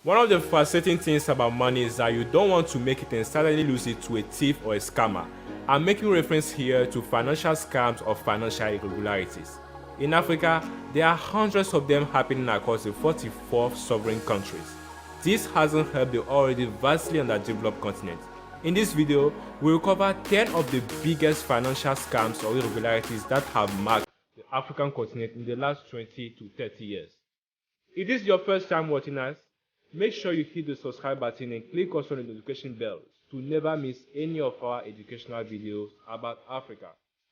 One of the fascinating things about money is that you don't want to make it and suddenly lose it to a thief or a scammer. I'm making reference here to financial scams or financial irregularities. In Africa, there are hundreds of them happening across the 44 sovereign countries. This hasn't helped the already vastly underdeveloped continent. In this video, we will cover 10 of the biggest financial scams or irregularities that have marked the African continent in the last 20 to 30 years. If this is your first time watching us, make sure you hit the subscribe button and click also on the notification bell to never miss any of our educational videos about Africa.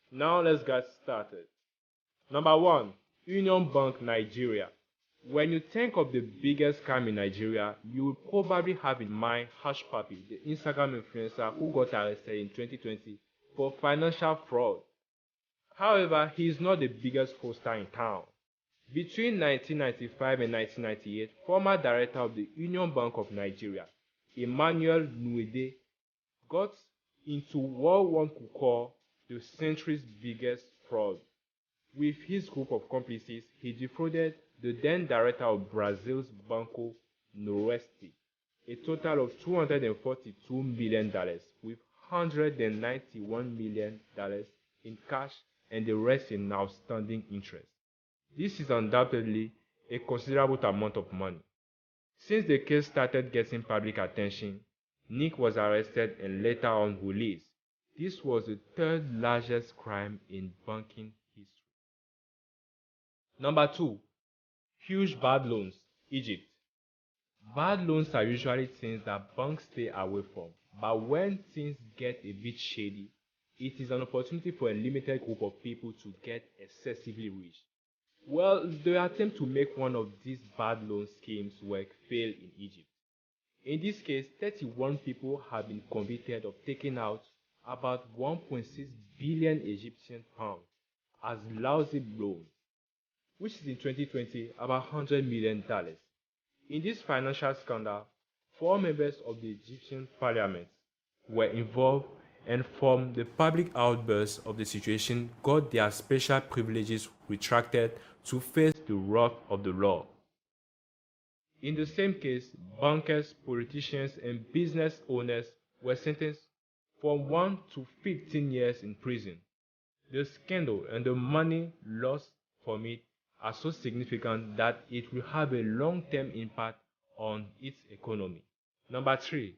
Now let's get started. Number 1. Union Bank Nigeria. When you think of the biggest scam in Nigeria, you will probably have in mind Hush Puppy, the Instagram influencer who got arrested in 2020 for financial fraud. However, he is not the biggest fraudster in town. Between 1995 and 1998, former director of the Union Bank of Nigeria, Emmanuel Nwede, got into what one could call the century's biggest fraud. With his group of complices, he defrauded the then director of Brazil's Banco Noroeste a total of $242 million, with $191 million in cash and the rest in outstanding interest. This is undoubtedly a considerable amount of money. Since the case started getting public attention, Nick was arrested and later on released. This was the third largest crime in banking history. Number 2. Huge bad loans, Egypt. Bad loans are usually things that banks stay away from, but when things get a bit shady, it is an opportunity for a limited group of people to get excessively rich. Well, the attempt to make one of these bad loan schemes work failed in Egypt. In this case, 31 people have been convicted of taking out about 1.6 billion Egyptian pounds as lousy loans, which is in 2020 about $100 million. In this financial scandal, 4 members of the Egyptian parliament were involved, and from the public outburst of the situation got their special privileges retracted to face the wrath of the law. In the same case, bankers, politicians, and business owners were sentenced from 1 to 15 years in prison. The scandal and the money lost from it are so significant that it will have a long-term impact on its economy. Number 3.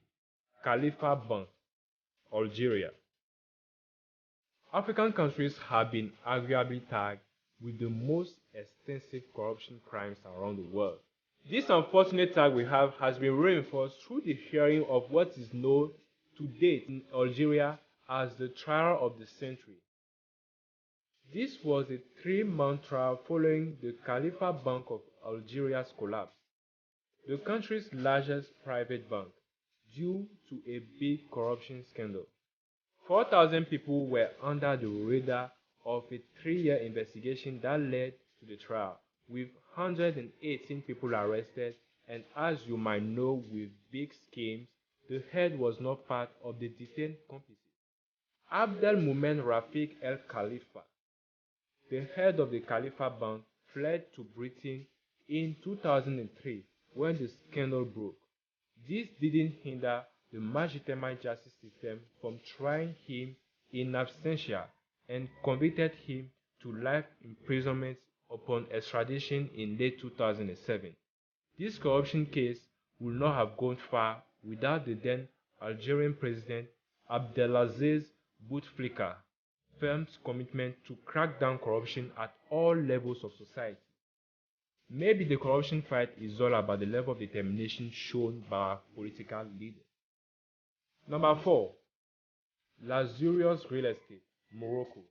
Khalifa Bank, Algeria. African countries have been arguably tagged with the most extensive corruption crimes around the world. This unfortunate tag we have has been reinforced through the hearing of what is known to date in Algeria as the trial of the century. This was a 3-month trial following the Khalifa Bank of Algeria's collapse, the country's largest private bank, due to a big corruption scandal. 4,000 people were under the radar of a 3-year investigation that led to the trial, with 118 people arrested, and as you might know with big schemes, the head was not part of the detained complices. Abdelmoumen Rafik El Khalifa, the head of the Khalifa Bank, fled to Britain in 2003 when the scandal broke. This didn't hinder the legitimate justice system from trying him in absentia and convicted him to life imprisonment upon extradition in late 2007. This corruption case would not have gone far without the then Algerian president Abdelaziz Bouteflika firm's commitment to crack down corruption at all levels of society. Maybe the corruption fight is all about the level of determination shown by our political leaders. Number 4. Luxurious real estate, Morocco.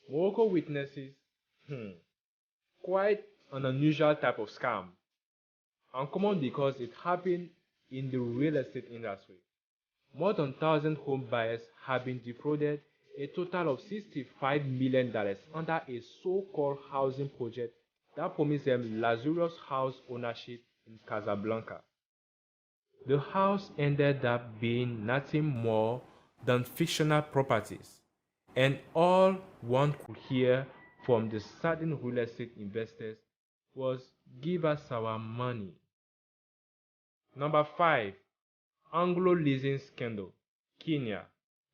Morocco witnesses quite an unusual type of scam, uncommon because it happened in the real estate industry. More than 1,000 home buyers have been defrauded a total of $65 million under a so-called housing project that promised them luxurious house ownership in Casablanca. The house ended up being nothing more than fictional properties, and all one could hear from the saddened real estate investors was, "Give us our money." Number 5. Anglo leasing scandal. Kenya.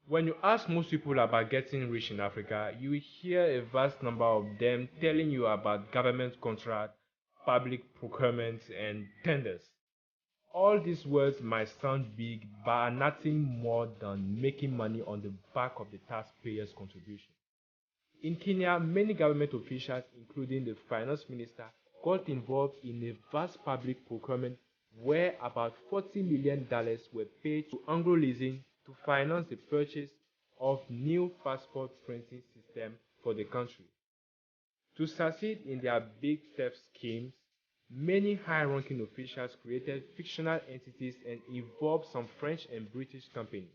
When you ask most people about getting rich in Africa, you will hear a vast number of them telling you about government contracts, public procurements, and tenders. All these words might sound big, but are nothing more than making money on the back of the taxpayers' contribution. In Kenya, many government officials, including the finance minister, got involved in a vast public procurement where about $40 million were paid to Anglo Leasing to finance the purchase of new passport printing system for the country. To succeed in their big theft schemes, many high-ranking officials created fictional entities and involved some French and British companies.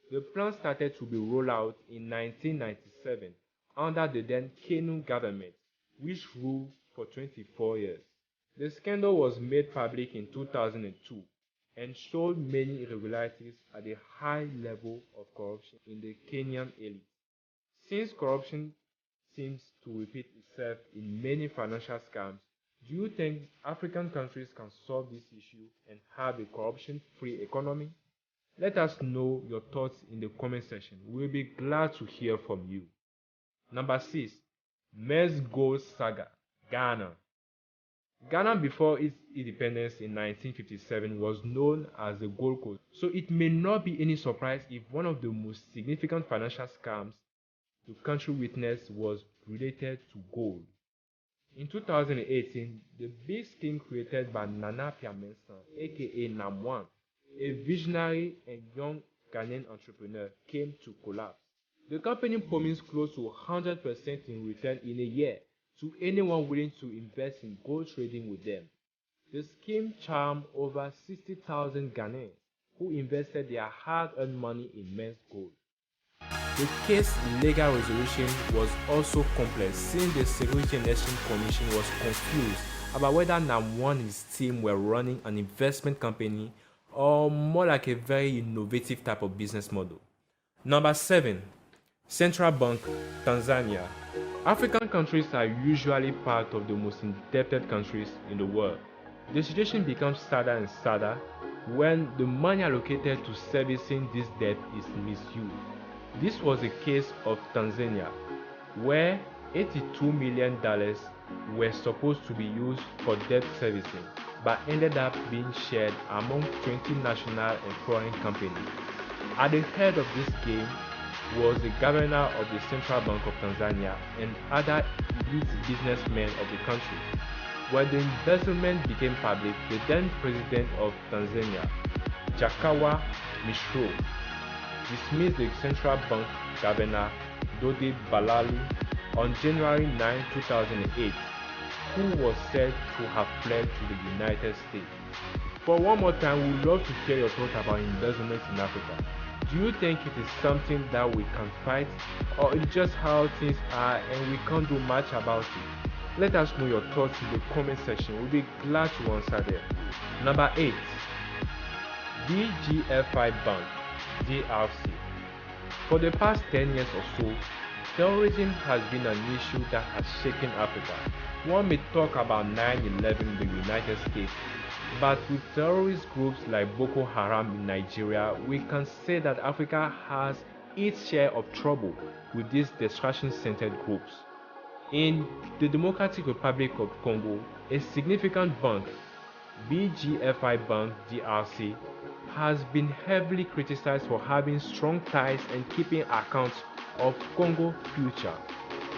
The plan started to be rolled out in 1997 under the then Kanu government, which ruled for 24 years. The scandal was made public in 2002 and showed many irregularities at a high level of corruption in the Kenyan elite. Since corruption seems to repeat itself in many financial scams, do you think African countries can solve this issue and have a corruption-free economy? Let us know your thoughts in the comment section. We'll be glad to hear from you. Number 6. Menzgold saga. Ghana. Ghana before its independence in 1957 was known as the Gold Coast, so it may not be any surprise if one of the most significant financial scams the country witnessed was related to gold. In 2018, the big scheme created by Nana Pyamesa, aka Nam1, a visionary and young Ghanaian entrepreneur, came to collapse. The company promised close to 100% in return in a year to anyone willing to invest in gold trading with them. The scheme charmed over 60,000 Ghanaians who invested their hard-earned money in men's gold. The case's legal resolution was also complex since the Security and Exchange Commission was confused about whether Nam1 and his team were running an investment company or more like a very innovative type of business model. Number 7. Central Bank, Tanzania. African countries are usually part of the most indebted countries in the world. The situation becomes sadder and sadder when the money allocated to servicing this debt is misused. This was the case of Tanzania, where $82 million were supposed to be used for debt servicing, but ended up being shared among 20 national and foreign companies. At the head of this game was the governor of the Central Bank of Tanzania and other elite businessmen of the country. When the embezzlement became public, the then president of Tanzania, Jakaya Mrisho, dismissed the Central Bank Governor Dode Balalu on January 9, 2008, who was said to have fled to the United States. For one more time, we would love to hear your thoughts about embezzlement in Africa. Do you think it is something that we can fight, or it's just how things are and we can't do much about it? Let us know your thoughts in the comment section. We'll be glad to answer them. Number 8. DGFI Bank, DRC. For the past 10 years or so, terrorism has been an issue that has shaken Africa. One may talk about 9/11 in the United States, but with terrorist groups like Boko Haram in Nigeria, we can say that Africa has its share of trouble with these destruction-centered groups. In the Democratic Republic of Congo, a significant bank, BGFI Bank DRC, has been heavily criticized for having strong ties and keeping accounts of Congo Future,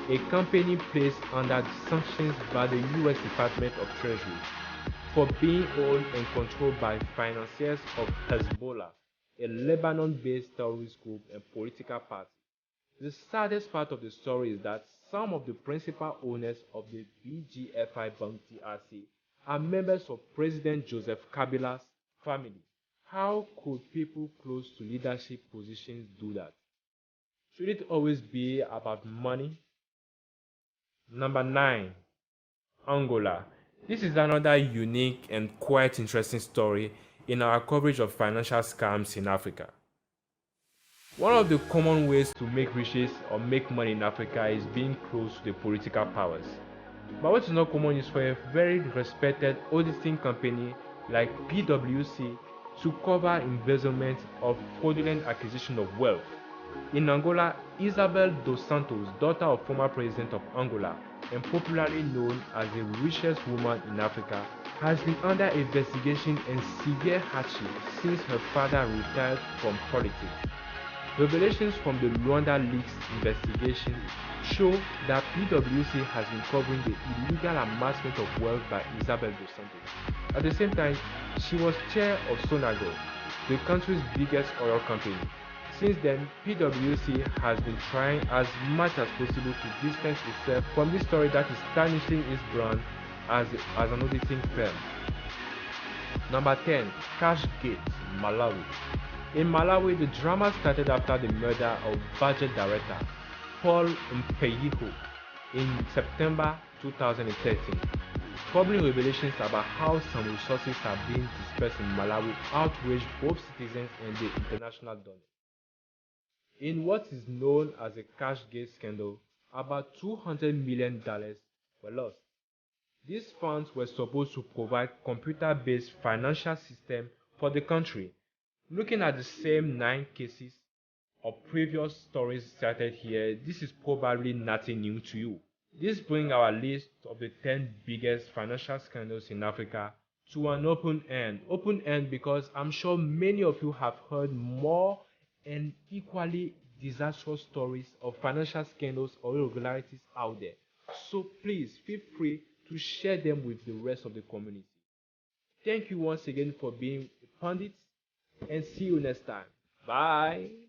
a company placed under sanctions by the US Department of Treasury for being owned and controlled by financiers of Hezbollah, a Lebanon-based terrorist group and political party. The saddest part of the story is that some of the principal owners of the BGFI Bank DRC are members of President Joseph Kabila's family. How could people close to leadership positions do that? Should it always be about money? Number 9. Angola. This is another unique and quite interesting story in our coverage of financial scams in Africa. One of the common ways to make riches or make money in Africa is being close to the political powers. But what is not common is for a very respected auditing company like PwC, to cover embezzlement of fraudulent acquisition of wealth. In Angola, Isabel dos Santos, daughter of former president of Angola and popularly known as the richest woman in Africa, has been under investigation and severe hardship since her father retired from politics. Revelations from the Luanda Leaks investigation show that PwC has been covering the illegal amassment of wealth by Isabel dos Santos. At the same time, she was chair of Sonago, the country's biggest oil company. Since then, PwC has been trying as much as possible to distance itself from this story that is tarnishing its brand as an auditing firm. Number 10. Cashgate, Malawi. In Malawi, the drama started after the murder of budget director Paul Mpeyiho in September 2013, troubling revelations about how some resources are being dispersed in Malawi outraged both citizens and the international donors. In what is known as the Cashgate scandal, about $200 million were lost. These funds were supposed to provide computer-based financial system for the country. Looking at the same 9 cases or previous stories cited here, this is probably nothing new to you. This brings our list of the 10 biggest financial scandals in Africa to an open end. Open end because I'm sure many of you have heard more and equally disastrous stories of financial scandals or irregularities out there. So please feel free to share them with the rest of the community. Thank you once again for being a pundit and see you next time. Bye.